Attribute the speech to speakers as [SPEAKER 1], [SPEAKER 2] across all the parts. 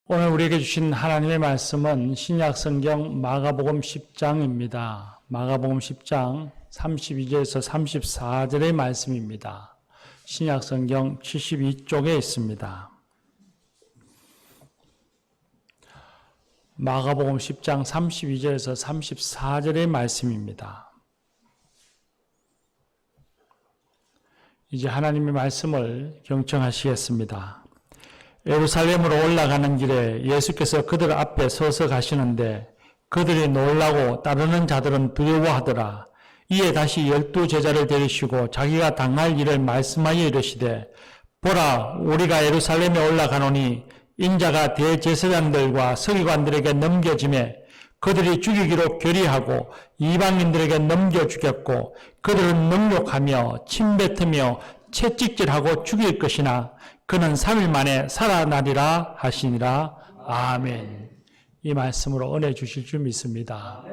[SPEAKER 1] 오늘 우리에게 주신 하나님의 말씀은 신약성경 마가복음 10장입니다. 마가복음 10장 32절에서 34절의 말씀입니다. 신약성경 72쪽에 있습니다. 마가복음 10장 32절에서 34절의 말씀입니다. 이제 하나님의 말씀을 경청하시겠습니다. 예루살렘으로 올라가는 길에 예수께서 그들 앞에 서서 가시는데 그들이 놀라고 따르는 자들은 두려워하더라. 이에 다시 12 제자를 데리시고 자기가 당할 일을 말씀하여 이르시되 보라, 우리가 예루살렘에 올라가노니 인자가 대제사장들과 서기관들에게 넘겨지매 그들이 죽이기로 결의하고 이방인들에게 넘겨 주겠고 그들은 능욕하며 침뱉으며 채찍질하고 죽일 것이나 그는 3일 만에 살아나리라 하시니라. 아멘. 이 말씀으로 은혜 주실 줄 믿습니다.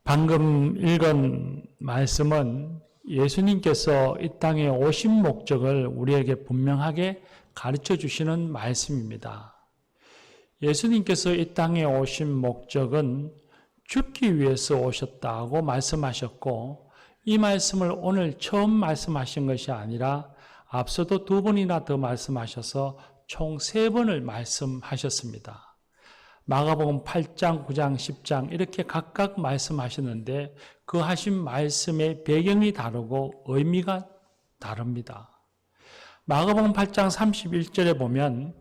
[SPEAKER 1] 방금 읽은 말씀은 예수님께서 이 땅에 오신 목적을 우리에게 분명하게 가르쳐 주시는 말씀입니다. 예수님께서 이 땅에 오신 목적은 죽기 위해서 오셨다고 말씀하셨고 이 말씀을 오늘 처음 말씀하신 것이 아니라 앞서도 2번이나 더 말씀하셔서 총 3번을 말씀하셨습니다. 마가복음 8장, 9장, 10장 이렇게 각각 말씀하셨는데 그 하신 말씀의 배경이 다르고 의미가 다릅니다. 마가복음 8장 31절에 보면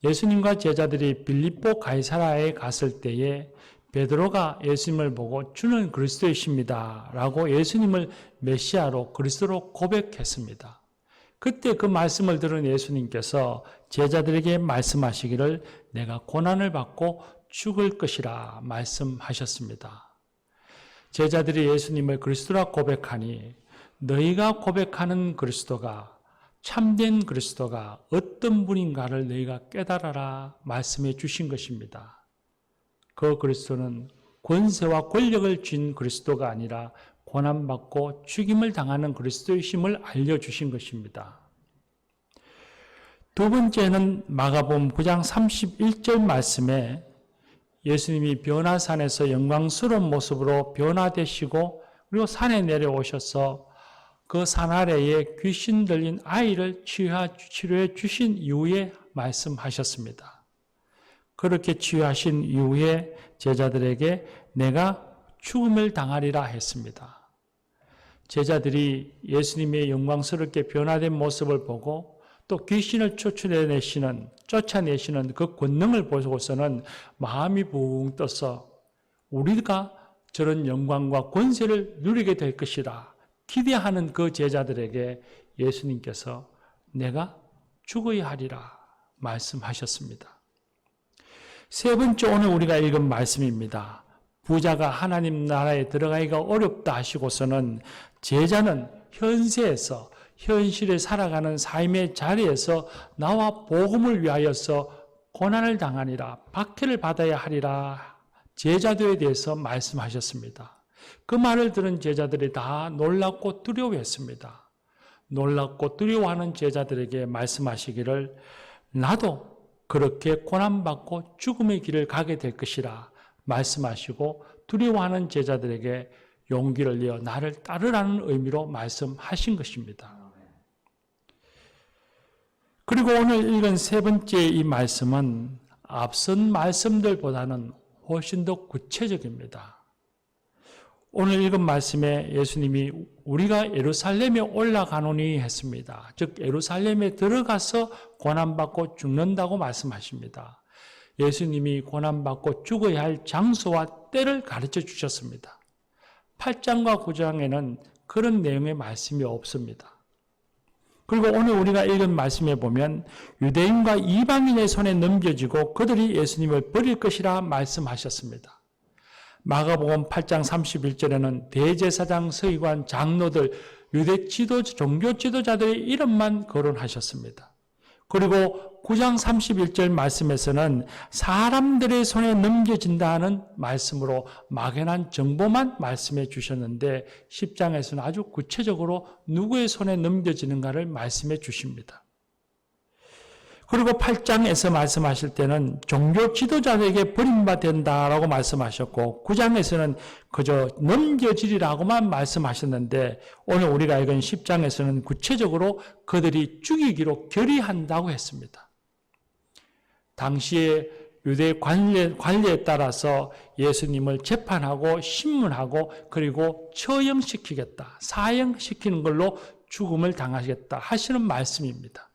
[SPEAKER 1] 예수님과 제자들이 빌립보 가이사라에 갔을 때에 베드로가 예수님을 보고 주는 그리스도이십니다 라고 예수님을 메시아로 그리스도로 고백했습니다. 그때 그 말씀을 들은 예수님께서 제자들에게 말씀하시기를 내가 고난을 받고 죽을 것이라 말씀하셨습니다. 제자들이 예수님을 그리스도라 고백하니 너희가 고백하는 그리스도가 참된 그리스도가 어떤 분인가를 너희가 깨달아라 말씀해 주신 것입니다. 그 그리스도는 권세와 권력을 쥔 그리스도가 아니라 고난받고 죽임을 당하는 그리스도이심을 알려주신 것입니다. 두 번째는 마가복음 9장 31절 말씀에 예수님이 변화산에서 영광스러운 모습으로 변화되시고 그리고 산에 내려오셔서 그 산 아래에 귀신 들린 아이를 치료해 주신 이후에 말씀하셨습니다. 그렇게 치유하신 이후에 제자들에게 내가 죽음을 당하리라 했습니다. 제자들이 예수님의 영광스럽게 변화된 모습을 보고 또 귀신을 쫓아내시는 그 권능을 보고서는 마음이 붕 떠서 우리가 저런 영광과 권세를 누리게 될 것이라 기대하는 그 제자들에게 예수님께서 내가 죽어야 하리라 말씀하셨습니다. 세 번째 오늘 우리가 읽은 말씀입니다. 부자가 하나님 나라에 들어가기가 어렵다 하시고서는 제자는 현세에서 현실에 살아가는 삶의 자리에서 나와 복음을 위하여서 고난을 당하니라 박해를 받아야 하리라 제자도에 대해서 말씀하셨습니다. 그 말을 들은 제자들이 다 놀랍고 두려워했습니다. 놀랍고 두려워하는 제자들에게 말씀하시기를 나도 그렇게 고난받고 죽음의 길을 가게 될 것이라 말씀하시고 두려워하는 제자들에게 용기를 내어 나를 따르라는 의미로 말씀하신 것입니다. 그리고 오늘 읽은 세 번째 이 말씀은 앞선 말씀들보다는 훨씬 더 구체적입니다. 오늘 읽은 말씀에 예수님이 우리가 예루살렘에 올라가노니 했습니다. 즉 예루살렘에 들어가서 고난받고 죽는다고 말씀하십니다. 예수님이 고난받고 죽어야 할 장소와 때를 가르쳐 주셨습니다. 8장과 9장에는 그런 내용의 말씀이 없습니다. 그리고 오늘 우리가 읽은 말씀에 보면 유대인과 이방인의 손에 넘겨지고 그들이 예수님을 버릴 것이라 말씀하셨습니다. 마가복음 8장 31절에는 대제사장, 서기관, 장로들, 유대 종교 지도자들의 이름만 거론하셨습니다. 그리고 9장 31절 말씀에서는 사람들의 손에 넘겨진다는 말씀으로 막연한 정보만 말씀해 주셨는데 10장에서는 아주 구체적으로 누구의 손에 넘겨지는가를 말씀해 주십니다. 그리고 8장에서 말씀하실 때는 종교 지도자에게 버림받는다라고 말씀하셨고 9장에서는 그저 넘겨지리라고만 말씀하셨는데 오늘 우리가 읽은 10장에서는 구체적으로 그들이 죽이기로 결의한다고 했습니다. 당시에 유대 관례에 따라서 예수님을 재판하고 신문하고 그리고 처형시키겠다, 사형시키는 걸로 죽음을 당하시겠다 하시는 말씀입니다.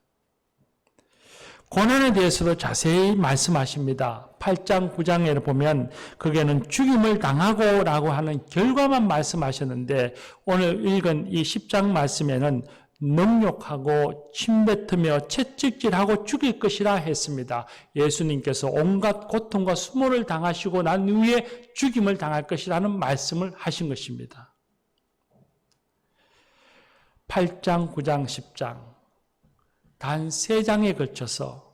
[SPEAKER 1] 고난에 대해서도 자세히 말씀하십니다. 8장, 9장에 보면 거기에는 죽임을 당하고 라고 하는 결과만 말씀하셨는데 오늘 읽은 이 10장 말씀에는 능욕하고 침뱉으며 채찍질하고 죽일 것이라 했습니다. 예수님께서 온갖 고통과 수모를 당하시고 난 후에 죽임을 당할 것이라는 말씀을 하신 것입니다. 8장, 9장, 10장 단 3장에 걸쳐서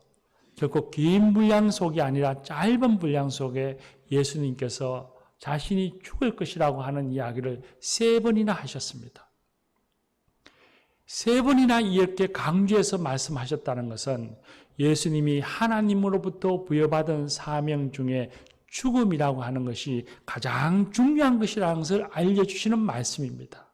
[SPEAKER 1] 결코 긴 분량 속이 아니라 짧은 분량 속에 예수님께서 자신이 죽을 것이라고 하는 이야기를 3번이나 하셨습니다. 3번이나 이렇게 강조해서 말씀하셨다는 것은 예수님이 하나님으로부터 부여받은 사명 중에 죽음이라고 하는 것이 가장 중요한 것이라는 것을 알려주시는 말씀입니다.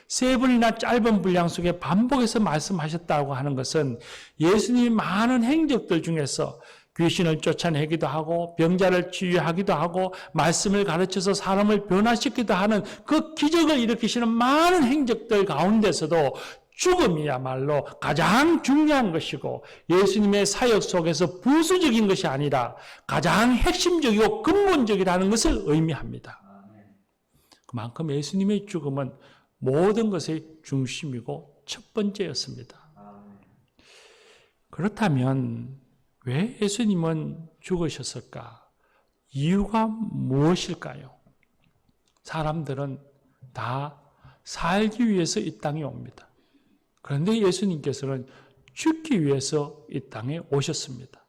[SPEAKER 1] 3번이나 짧은 분량 속에 반복해서 말씀하셨다고 하는 것은 예수님이 많은 행적들 중에서 귀신을 쫓아내기도 하고 병자를 치유하기도 하고 말씀을 가르쳐서 사람을 변화시키기도 하는 그 기적을 일으키시는 많은 행적들 가운데서도 죽음이야말로 가장 중요한 것이고 예수님의 사역 속에서 부수적인 것이 아니라 가장 핵심적이고 근본적이라는 것을 의미합니다. 그만큼 예수님의 죽음은 모든 것의 중심이고 첫 번째였습니다. 그렇다면 왜 예수님은 죽으셨을까? 이유가 무엇일까요? 사람들은 다 살기 위해서 이 땅에 옵니다. 그런데 예수님께서는 죽기 위해서 이 땅에 오셨습니다.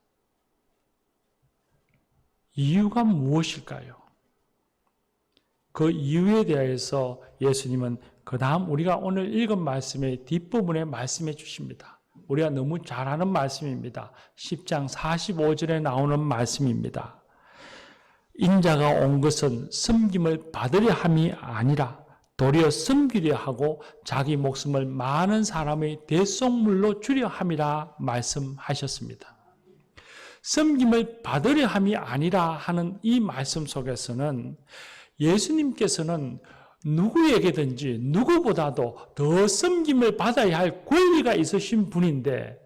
[SPEAKER 1] 이유가 무엇일까요? 그 이유에 대해서 예수님은 그 다음 우리가 오늘 읽은 말씀의 뒷부분에 말씀해 주십니다. 우리가 너무 잘 아는 말씀입니다. 10장 45절에 나오는 말씀입니다. 인자가 온 것은 섬김을 받으려 함이 아니라 도리어 섬기려 하고 자기 목숨을 많은 사람의 대속물로 주려 함이라 말씀하셨습니다. 섬김을 받으려 함이 아니라 하는 이 말씀 속에서는 예수님께서는 누구에게든지 누구보다도 더 섬김을 받아야 할 권리가 있으신 분인데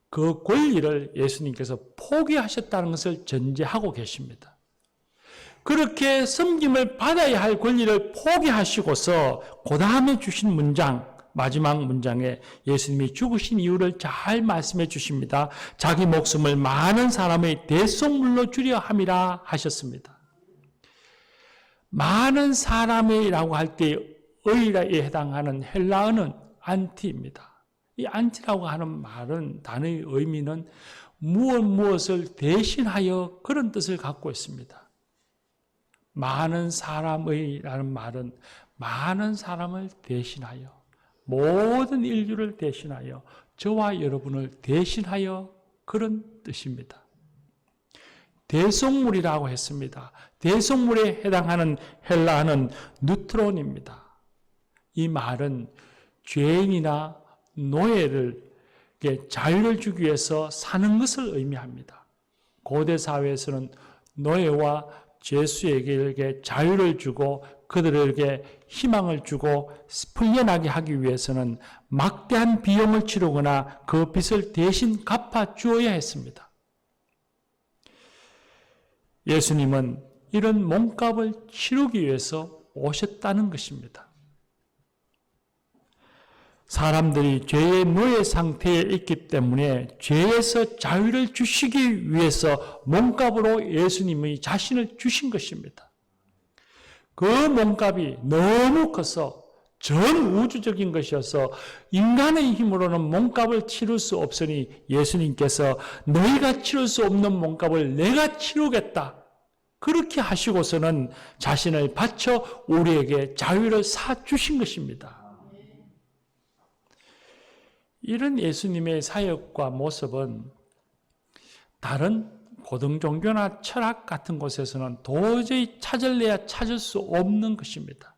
[SPEAKER 1] 그 권리를 예수님께서 포기하셨다는 것을 전제하고 계십니다. 그렇게 섬김을 받아야 할 권리를 포기하시고서 그 다음에 주신 문장, 마지막 문장에 예수님이 죽으신 이유를 잘 말씀해 주십니다. 자기 목숨을 많은 사람의 대속물로 주려 함이라 하셨습니다. 많은 사람이라고 할 때 의라에 해당하는 헬라어는 안티입니다. 이 안티라고 하는 말은 단어의 의미는 무엇을 대신하여 그런 뜻을 갖고 있습니다. 많은 사람의라는 말은 많은 사람을 대신하여 모든 인류를 대신하여 저와 여러분을 대신하여 그런 뜻입니다. 대속물이라고 했습니다. 대속물에 해당하는 헬라어는 누트론입니다. 이 말은 죄인이나 노예를 자유를 주기 위해서 사는 것을 의미합니다. 고대 사회에서는 노예와 죄수에게 자유를 주고 그들에게 희망을 주고 풀려나게 하기 위해서는 막대한 비용을 치르거나 그 빚을 대신 갚아 주어야 했습니다. 예수님은 이런 몸값을 치르기 위해서 오셨다는 것입니다. 사람들이 죄의 노예 상태에 있기 때문에 죄에서 자유를 주시기 위해서 몸값으로 예수님이 자신을 주신 것입니다. 그 몸값이 너무 커서 전 우주적인 것이어서 인간의 힘으로는 몸값을 치를 수 없으니 예수님께서 너희가 치를 수 없는 몸값을 내가 치르겠다. 그렇게 하시고서는 자신을 바쳐 우리에게 자유를 사주신 것입니다. 이런 예수님의 사역과 모습은 다른 고등 종교나 철학 같은 곳에서는 도저히 찾을래야 찾을 수 없는 것입니다.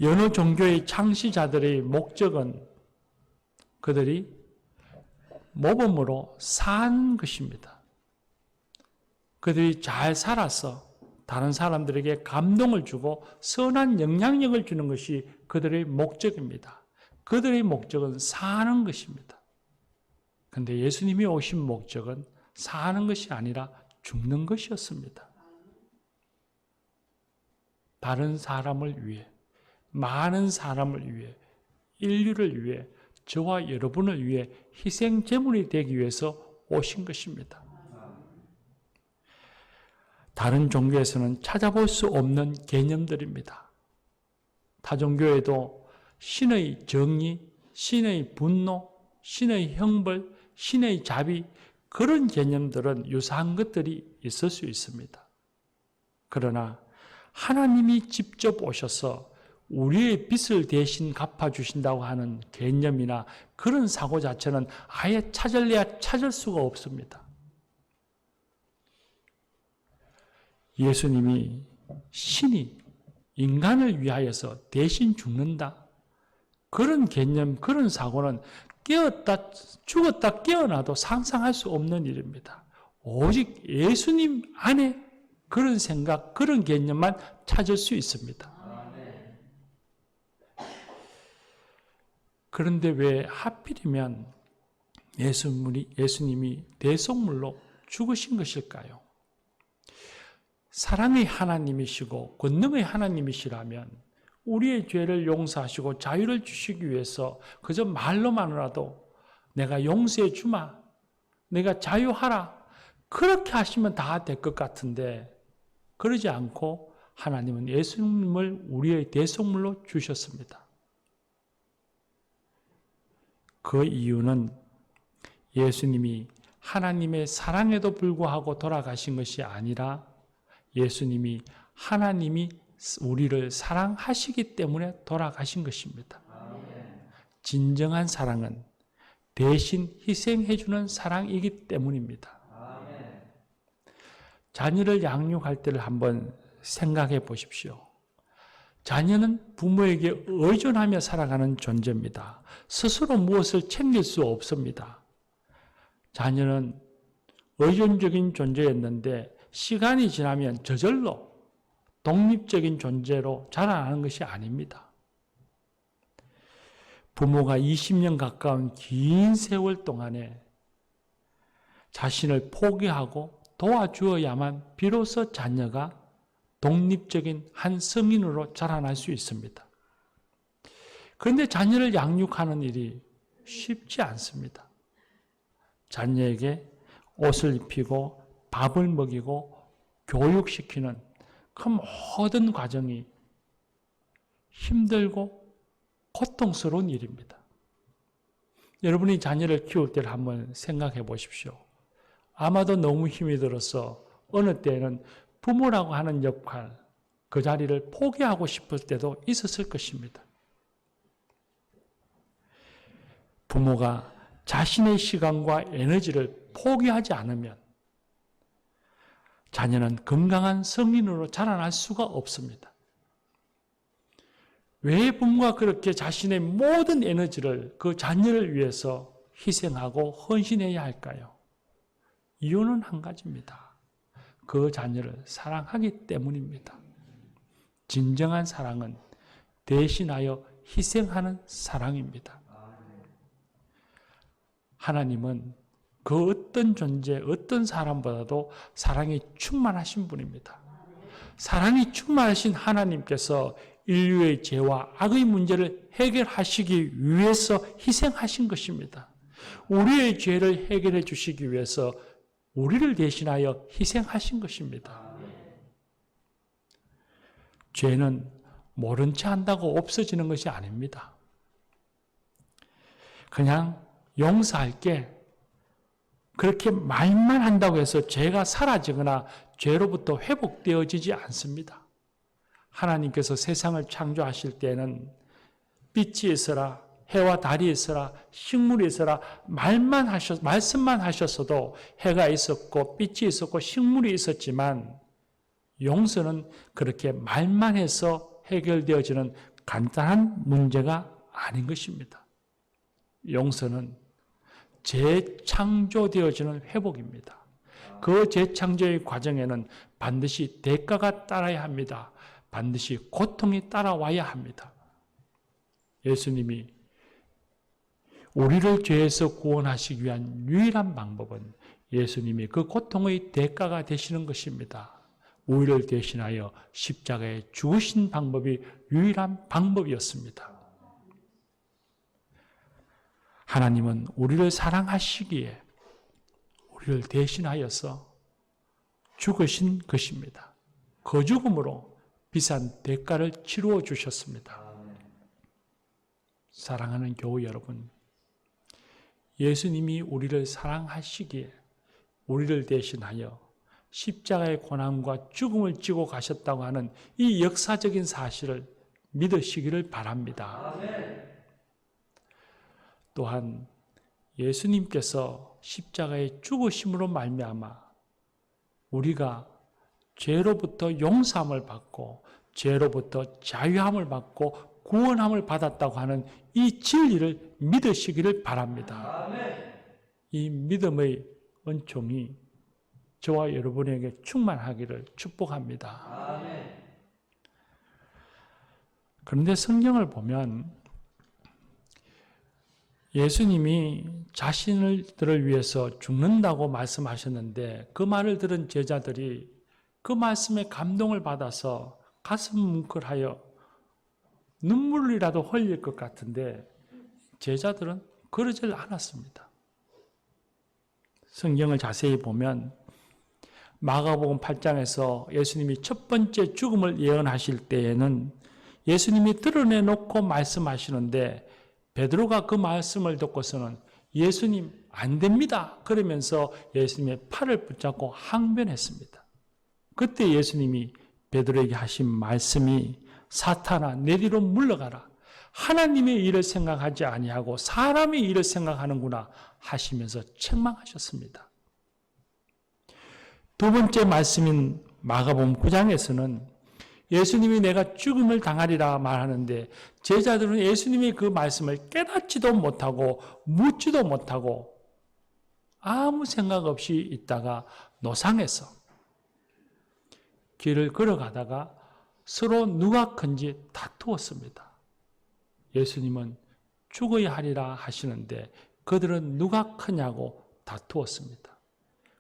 [SPEAKER 1] 여느 종교의 창시자들의 목적은 그들이 모범으로 산 것입니다. 그들이 잘 살아서 다른 사람들에게 감동을 주고 선한 영향력을 주는 것이 그들의 목적입니다. 그들의 목적은 사는 것입니다. 그런데 예수님이 오신 목적은 사는 것이 아니라 죽는 것이었습니다. 다른 사람을 위해, 많은 사람을 위해, 인류를 위해, 저와 여러분을 위해 희생 제물이 되기 위해서 오신 것입니다. 다른 종교에서는 찾아볼 수 없는 개념들입니다. 타 종교에도 신의 정의, 신의 분노, 신의 형벌, 신의 자비, 그런 개념들은 유사한 것들이 있을 수 있습니다. 그러나 하나님이 직접 오셔서 우리의 빚을 대신 갚아주신다고 하는 개념이나 그런 사고 자체는 아예 찾을래야 찾을 수가 없습니다. 예수님이 신이 인간을 위하여서 대신 죽는다. 그런 개념, 그런 사고는 깨었다, 죽었다 깨어나도 상상할 수 없는 일입니다. 오직 예수님 안에 그런 생각, 그런 개념만 찾을 수 있습니다. 그런데 왜 하필이면 예수님이 대속물로 죽으신 것일까요? 사랑의 하나님이시고 권능의 하나님이시라면 우리의 죄를 용서하시고 자유를 주시기 위해서 그저 말로만으로도 내가 용서해 주마, 내가 자유하라, 그렇게 하시면 다 될 것 같은데 그러지 않고 하나님은 예수님을 우리의 대속물로 주셨습니다. 그 이유는 예수님이 하나님의 사랑에도 불구하고 돌아가신 것이 아니라 예수님이 하나님이 우리를 사랑하시기 때문에 돌아가신 것입니다. 진정한 사랑은 대신 희생해주는 사랑이기 때문입니다. 자녀를 양육할 때를 한번 생각해 보십시오. 자녀는 부모에게 의존하며 살아가는 존재입니다. 스스로 무엇을 챙길 수 없습니다. 자녀는 의존적인 존재였는데 시간이 지나면 저절로 독립적인 존재로 자라나는 것이 아닙니다. 부모가 20년 가까운 긴 세월 동안에 자신을 포기하고 도와주어야만 비로소 자녀가 독립적인 한 성인으로 자라날 수 있습니다. 그런데 자녀를 양육하는 일이 쉽지 않습니다. 자녀에게 옷을 입히고 밥을 먹이고 교육시키는 그 모든 과정이 힘들고 고통스러운 일입니다. 여러분이 자녀를 키울 때를 한번 생각해 보십시오. 아마도 너무 힘이 들어서 어느 때는 부모라고 하는 역할, 그 자리를 포기하고 싶을 때도 있었을 것입니다. 부모가 자신의 시간과 에너지를 포기하지 않으면 자녀는 건강한 성인으로 자라날 수가 없습니다. 왜 부모가 그렇게 자신의 모든 에너지를 그 자녀를 위해서 희생하고 헌신해야 할까요? 이유는 한 가지입니다. 그 자녀를 사랑하기 때문입니다. 진정한 사랑은 대신하여 희생하는 사랑입니다. 하나님은 그 어떤 존재, 어떤 사람보다도 사랑이 충만하신 분입니다. 사랑이 충만하신 하나님께서 인류의 죄와 악의 문제를 해결하시기 위해서 희생하신 것입니다. 우리의 죄를 해결해 주시기 위해서 우리를 대신하여 희생하신 것입니다. 죄는 모른 체 한다고 없어지는 것이 아닙니다. 그냥 용서할게, 그렇게 말만 한다고 해서 죄가 사라지거나 죄로부터 회복되어지지 않습니다. 하나님께서 세상을 창조하실 때는 빛이 있어라, 해와 달이 있어라, 식물이 있어라, 말씀만 하셨어도 해가 있었고, 빛이 있었고, 식물이 있었지만, 용서는 그렇게 말만 해서 해결되어지는 간단한 문제가 아닌 것입니다. 용서는 재창조되어지는 회복입니다. 그 재창조의 과정에는 반드시 대가가 따라야 합니다. 반드시 고통이 따라와야 합니다. 예수님이 우리를 죄에서 구원하시기 위한 유일한 방법은 예수님이 그 고통의 대가가 되시는 것입니다. 우리를 대신하여 십자가에 죽으신 방법이 유일한 방법이었습니다. 하나님은 우리를 사랑하시기에 우리를 대신하여서 죽으신 것입니다. 그 죽음으로 비싼 대가를 치루어 주셨습니다. 사랑하는 교우 여러분, 예수님이 우리를 사랑하시기에 우리를 대신하여 십자가의 고난과 죽음을 지고 가셨다고 하는 이 역사적인 사실을 믿으시기를 바랍니다. 또한 예수님께서 십자가의 죽으심으로 말미암아 우리가 죄로부터 용서함을 받고 죄로부터 자유함을 받고 구원함을 받았다고 하는 이 진리를 믿으시기를 바랍니다. 이 믿음의 은총이 저와 여러분에게 충만하기를 축복합니다. 그런데 성경을 보면 예수님이 자신들을 위해서 죽는다고 말씀하셨는데 그 말을 들은 제자들이 그 말씀에 감동을 받아서 가슴 뭉클하여 눈물이라도 흘릴 것 같은데 제자들은 그러질 않았습니다. 성경을 자세히 보면 마가복음 8장에서 예수님이 첫 번째 죽음을 예언하실 때에는 예수님이 드러내놓고 말씀하시는데 베드로가 그 말씀을 듣고서는 예수님 안 됩니다. 그러면서 예수님의 팔을 붙잡고 항변했습니다. 그때 예수님이 베드로에게 하신 말씀이 사탄아 내 뒤로 물러가라. 하나님의 일을 생각하지 아니하고 사람의 일을 생각하는구나 하시면서 책망하셨습니다. 두 번째 말씀인 마가복음 9장에서는 예수님이 내가 죽음을 당하리라 말하는데 제자들은 예수님이 그 말씀을 깨닫지도 못하고 묻지도 못하고 아무 생각 없이 있다가 노상에서 길을 걸어가다가 서로 누가 큰지 다투었습니다. 예수님은 죽어야 하리라 하시는데 그들은 누가 크냐고 다투었습니다.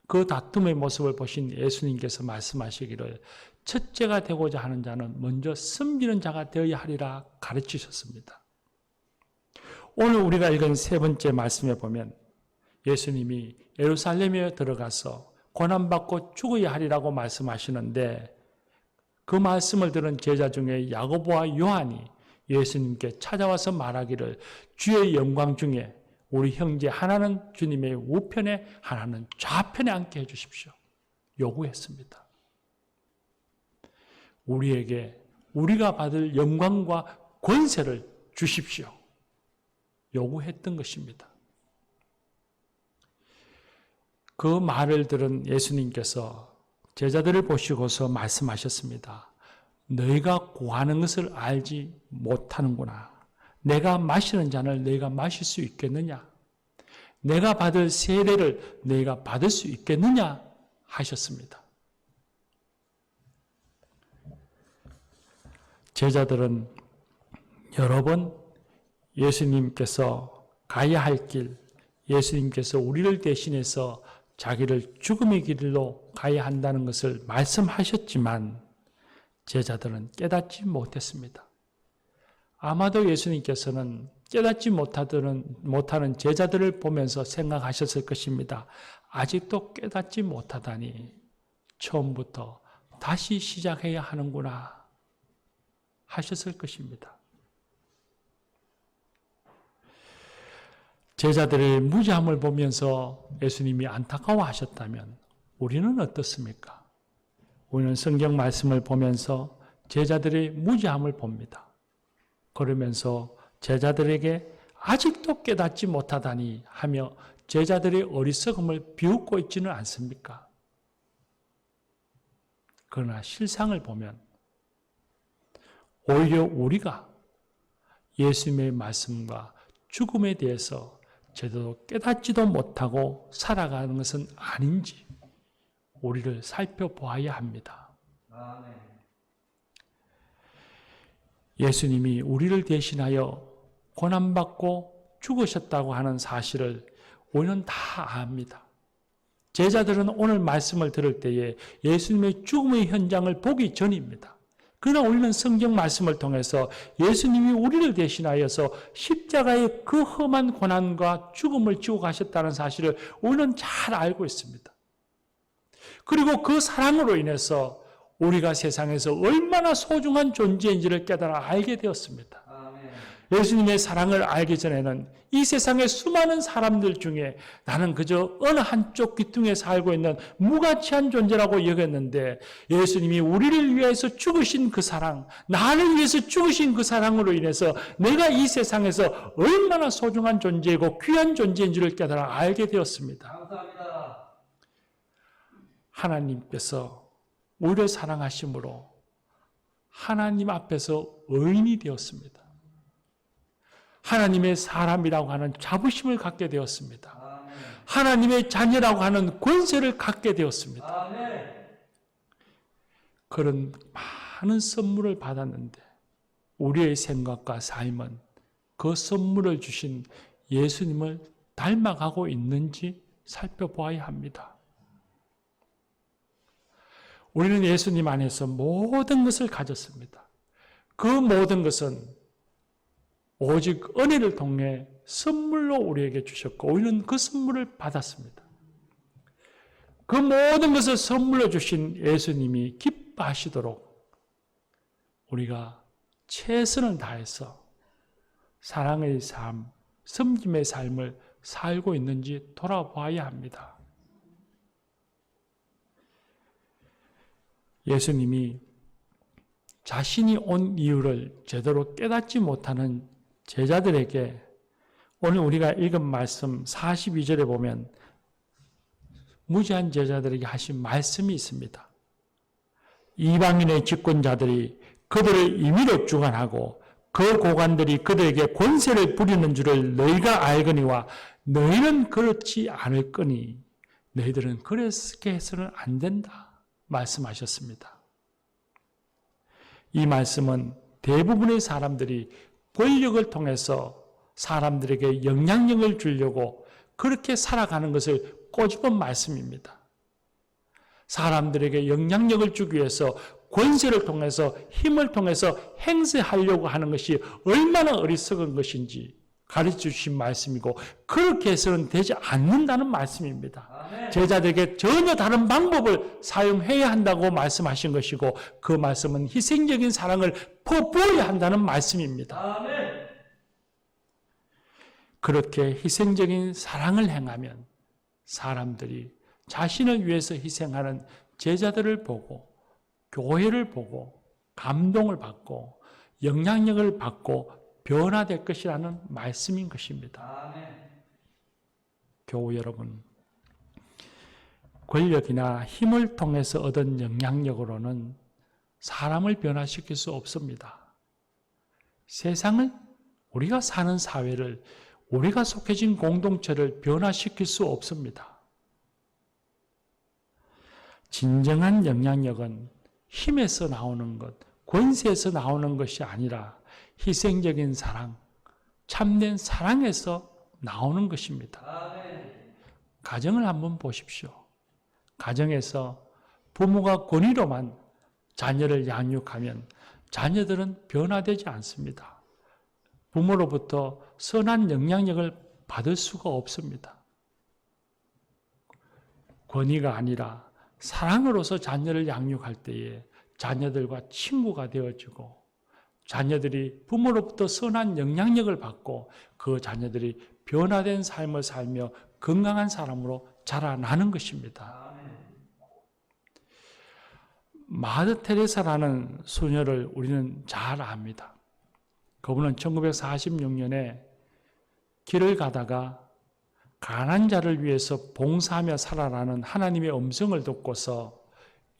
[SPEAKER 1] 그 다툼의 모습을 보신 예수님께서 말씀하시기를 첫째가 되고자 하는 자는 먼저 섬기는 자가 되어야 하리라 가르치셨습니다. 오늘 우리가 읽은 세 번째 말씀에 보면 예수님이 예루살렘에 들어가서 고난받고 죽어야 하리라고 말씀하시는데 그 말씀을 들은 제자 중에 야고보와 요한이 예수님께 찾아와서 말하기를 주의 영광 중에 우리 형제 하나는 주님의 우편에 하나는 좌편에 앉게 해주십시오. 요구했습니다. 우리에게 우리가 받을 영광과 권세를 주십시오. 요구했던 것입니다. 그 말을 들은 예수님께서 제자들을 보시고서 말씀하셨습니다. 너희가 구하는 것을 알지 못하는구나. 내가 마시는 잔을 너희가 마실 수 있겠느냐? 내가 받을 세례를 너희가 받을 수 있겠느냐? 하셨습니다. 제자들은 여러 번 예수님께서 가야 할 길, 예수님께서 우리를 대신해서 자기를 죽음의 길로 가야 한다는 것을 말씀하셨지만 제자들은 깨닫지 못했습니다. 아마도 예수님께서는 깨닫지 못하는 제자들을 보면서 생각하셨을 것입니다. 아직도 깨닫지 못하다니 처음부터 다시 시작해야 하는구나 하셨을 것입니다. 제자들의 무지함을 보면서 예수님이 안타까워하셨다면 우리는 어떻습니까? 우리는 성경 말씀을 보면서 제자들의 무지함을 봅니다. 그러면서 제자들에게 아직도 깨닫지 못하다니 하며 제자들의 어리석음을 비웃고 있지는 않습니까? 그러나 실상을 보면 오히려 우리가 예수님의 말씀과 죽음에 대해서 제대로 깨닫지도 못하고 살아가는 것은 아닌지 우리를 살펴보아야 합니다. 예수님이 우리를 대신하여 고난받고 죽으셨다고 하는 사실을 우리는 다 압니다. 제자들은 오늘 말씀을 들을 때에 예수님의 죽음의 현장을 보기 전입니다. 그러나 우리는 성경 말씀을 통해서 예수님이 우리를 대신하여서 십자가의 그 험한 고난과 죽음을 지고 가셨다는 사실을 우리는 잘 알고 있습니다. 그리고 그 사랑으로 인해서 우리가 세상에서 얼마나 소중한 존재인지를 깨달아 알게 되었습니다. 예수님의 사랑을 알기 전에는 이 세상의 수많은 사람들 중에 나는 그저 어느 한쪽 귀퉁이에 살고 있는 무가치한 존재라고 여겼는데 예수님이 우리를 위해서 죽으신 그 사랑, 나를 위해서 죽으신 그 사랑으로 인해서 내가 이 세상에서 얼마나 소중한 존재이고 귀한 존재인지를 깨달아 알게 되었습니다. 감사합니다. 하나님께서 우리를 사랑하심으로 하나님 앞에서 의인이 되었습니다. 하나님의 사람이라고 하는 자부심을 갖게 되었습니다. 하나님의 자녀라고 하는 권세를 갖게 되었습니다. 그런 많은 선물을 받았는데 우리의 생각과 삶은 그 선물을 주신 예수님을 닮아가고 있는지 살펴보아야 합니다. 우리는 예수님 안에서 모든 것을 가졌습니다. 그 모든 것은 오직 은혜를 통해 선물로 우리에게 주셨고 우리는 그 선물을 받았습니다. 그 모든 것을 선물로 주신 예수님이 기뻐하시도록 우리가 최선을 다해서 사랑의 삶, 섬김의 삶을 살고 있는지 돌아봐야 합니다. 예수님이 자신이 온 이유를 제대로 깨닫지 못하는 제자들에게 오늘 우리가 읽은 말씀 42절에 보면 무지한 제자들에게 하신 말씀이 있습니다. 이방인의 집권자들이 그들을 임의로 주관하고 그 고관들이 그들에게 권세를 부리는 줄을 너희가 알거니와 너희는 그렇지 않을 거니 너희들은 그렇게 해서는 안 된다 말씀하셨습니다. 이 말씀은 대부분의 사람들이 권력을 통해서 사람들에게 영향력을 주려고 그렇게 살아가는 것을 꼬집은 말씀입니다. 사람들에게 영향력을 주기 위해서 권세를 통해서 힘을 통해서 행세하려고 하는 것이 얼마나 어리석은 것인지 가르쳐 주신 말씀이고 그렇게 해서는 되지 않는다는 말씀입니다. 아멘. 제자들에게 전혀 다른 방법을 사용해야 한다고 말씀하신 것이고 그 말씀은 희생적인 사랑을 퍼부어야 한다는 말씀입니다. 아멘. 그렇게 희생적인 사랑을 행하면 사람들이 자신을 위해서 희생하는 제자들을 보고 교회를 보고 감동을 받고 영향력을 받고 변화될 것이라는 말씀인 것입니다. 아멘. 교우 여러분, 권력이나 힘을 통해서 얻은 영향력으로는 사람을 변화시킬 수 없습니다. 세상을, 우리가 사는 사회를, 우리가 속해진 공동체를 변화시킬 수 없습니다. 진정한 영향력은 힘에서 나오는 것, 권세에서 나오는 것이 아니라 희생적인 사랑, 참된 사랑에서 나오는 것입니다. 아멘. 가정을 한번 보십시오. 가정에서 부모가 권위로만 자녀를 양육하면 자녀들은 변화되지 않습니다. 부모로부터 선한 영향력을 받을 수가 없습니다. 권위가 아니라 사랑으로서 자녀를 양육할 때에 자녀들과 친구가 되어지고 자녀들이 부모로부터 선한 영향력을 받고 그 자녀들이 변화된 삶을 살며 건강한 사람으로 자라나는 것입니다. 마더 테레사라는 소녀를 우리는 잘 압니다. 그분은 1946년에 길을 가다가 가난한 자를 위해서 봉사하며 살아라는 하나님의 음성을 듣고서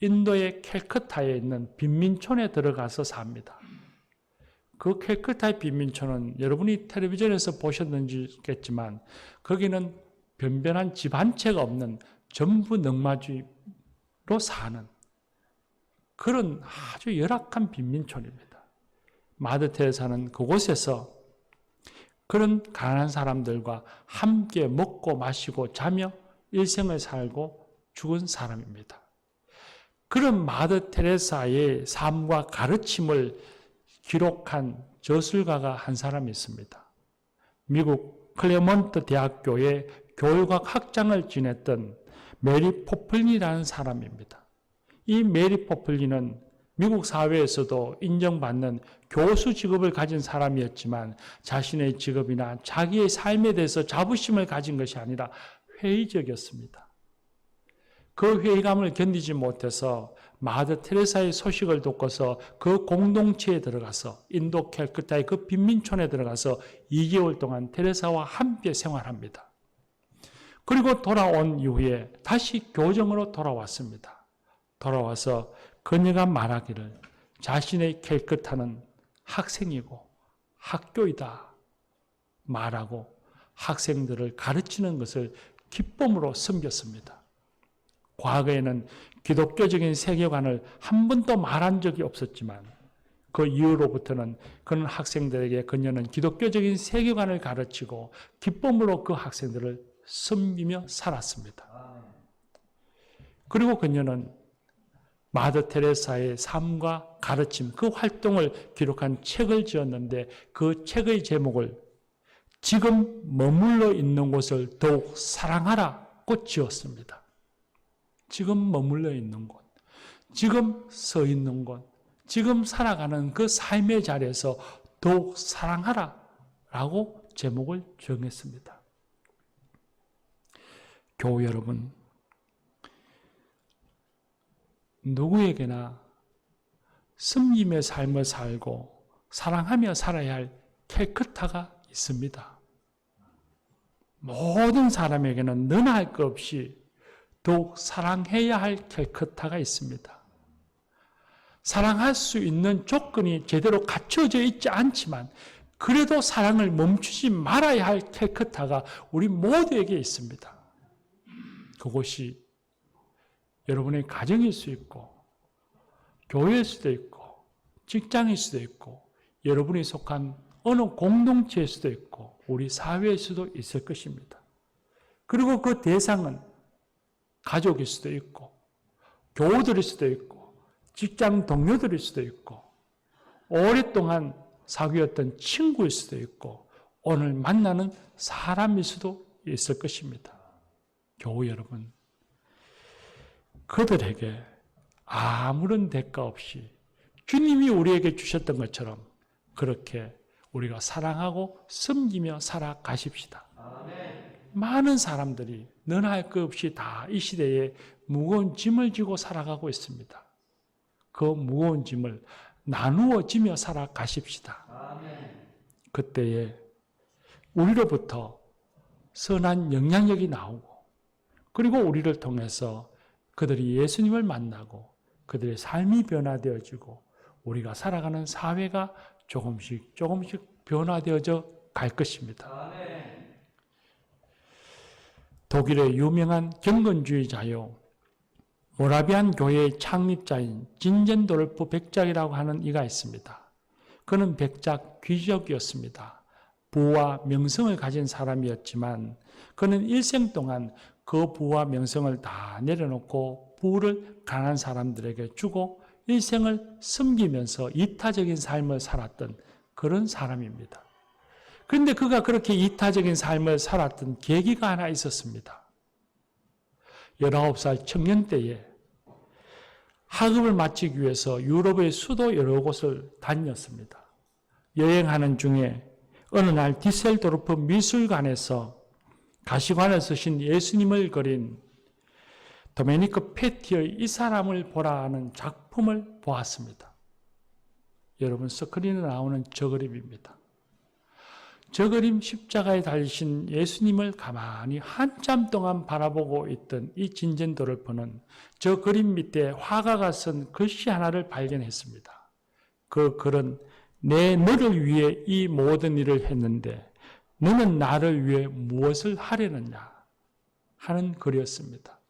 [SPEAKER 1] 인도의 캘커타에 있는 빈민촌에 들어가서 삽니다. 그 캘커타의 빈민촌은 여러분이 텔레비전에서 보셨는지겠지만 거기는 변변한 집 한 채가 없는 전부 넉마주로 사는 그런 아주 열악한 빈민촌입니다. 마더 테레사는 그곳에서 그런 가난한 사람들과 함께 먹고 마시고 자며 일생을 살고 죽은 사람입니다. 그런 마더 테레사의 삶과 가르침을 기록한 저술가가 한 사람이 있습니다. 미국 클레몬트 대학교의 교육학 학장을 지냈던 메리 포플리라는 사람입니다. 이 메리 포플리는 미국 사회에서도 인정받는 교수 직업을 가진 사람이었지만 자신의 직업이나 자기의 삶에 대해서 자부심을 가진 것이 아니라 회의적이었습니다. 그 회의감을 견디지 못해서 마더 테레사의 소식을 듣고서 그 공동체에 들어가서 인도 캘커타의 그 빈민촌에 들어가서 2개월 동안 테레사와 함께 생활합니다. 그리고 돌아온 이후에 다시 교정으로 돌아왔습니다. 돌아와서 그녀가 말하기를 자신의 캘커타는 학생이고 학교이다 말하고 학생들을 가르치는 것을 기쁨으로 섬겼습니다. 과거에는 기독교적인 세계관을 한 번도 말한 적이 없었지만 그 이후로부터는 그런 학생들에게 그녀는 기독교적인 세계관을 가르치고 기쁨으로 그 학생들을 섬기며 살았습니다. 그리고 그녀는 마더 테레사의 삶과 가르침, 그 활동을 기록한 책을 지었는데 그 책의 제목을 지금 머물러 있는 곳을 더욱 사랑하라고 지었습니다. 지금 머물러 있는 곳, 지금 서 있는 곳, 지금 살아가는 그 삶의 자리에서 더욱 사랑하라라고 제목을 정했습니다. 교우 여러분, 누구에게나 섬김의 삶을 살고 사랑하며 살아야 할 캘커타가 있습니다. 모든 사람에게는 너나 할 것 없이 더욱 사랑해야 할 캘커타가 있습니다. 사랑할 수 있는 조건이 제대로 갖춰져 있지 않지만 그래도 사랑을 멈추지 말아야 할 캘커타가 우리 모두에게 있습니다. 그것이 여러분의 가정일 수 있고 교회일 수도 있고 직장일 수도 있고 여러분이 속한 어느 공동체일 수도 있고 우리 사회일 수도 있을 것입니다. 그리고 그 대상은 가족일 수도 있고 교우들일 수도 있고 직장 동료들일 수도 있고 오랫동안 사귀었던 친구일 수도 있고 오늘 만나는 사람일 수도 있을 것입니다. 교우 여러분, 그들에게 아무런 대가 없이 주님이 우리에게 주셨던 것처럼 그렇게 우리가 사랑하고 섬기며 살아가십시다. 아멘. 많은 사람들이 너나 할 것 없이 다 이 시대에 무거운 짐을 지고 살아가고 있습니다. 그 무거운 짐을 나누어 지며 살아가십시다. 아멘. 그때에 우리로부터 선한 영향력이 나오고 그리고 우리를 통해서 그들이 예수님을 만나고 그들의 삶이 변화되어지고 우리가 살아가는 사회가 조금씩 변화되어져 갈 것입니다. 아멘. 독일의 유명한 경건주의자요 모라비안 교회의 창립자인 진젠도르프 백작이라고 하는 이가 있습니다. 그는 백작 귀족이었습니다. 부와 명성을 가진 사람이었지만 그는 일생 동안 그 부와 명성을 다 내려놓고 부를 가난한 사람들에게 주고 일생을 섬기면서 이타적인 삶을 살았던 그런 사람입니다. 그런데 그가 그렇게 이타적인 삶을 살았던 계기가 하나 있었습니다. 19살 청년 때에 학업을 마치기 위해서 유럽의 수도 여러 곳을 다녔습니다. 여행하는 중에 어느 날 디셀도르프 미술관에서 가시관을 쓰신 예수님을 그린 도메니코 페티의 이 사람을 보라 하는 작품을 보았습니다. 여러분 스크린에 나오는 저 그림입니다. 저 그림 십자가에 달리신 예수님을 가만히 한참 동안 바라보고 있던 이 진젠도르프는 저 그림 밑에 화가가 쓴 글씨 하나를 발견했습니다. 그 글은 내 너를 위해 이 모든 일을 했는데 너는 나를 위해 무엇을 하려느냐 하는 글이었습니다.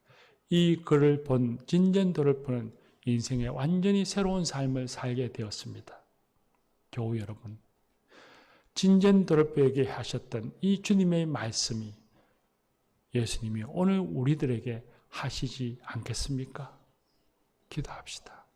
[SPEAKER 1] 이 글을 본 진젠도르프는 인생에 완전히 새로운 삶을 살게 되었습니다. 교우 여러분, 진젠도르프에게 하셨던 이 주님의 말씀이 예수님이 오늘 우리들에게 하시지 않겠습니까? 기도합시다.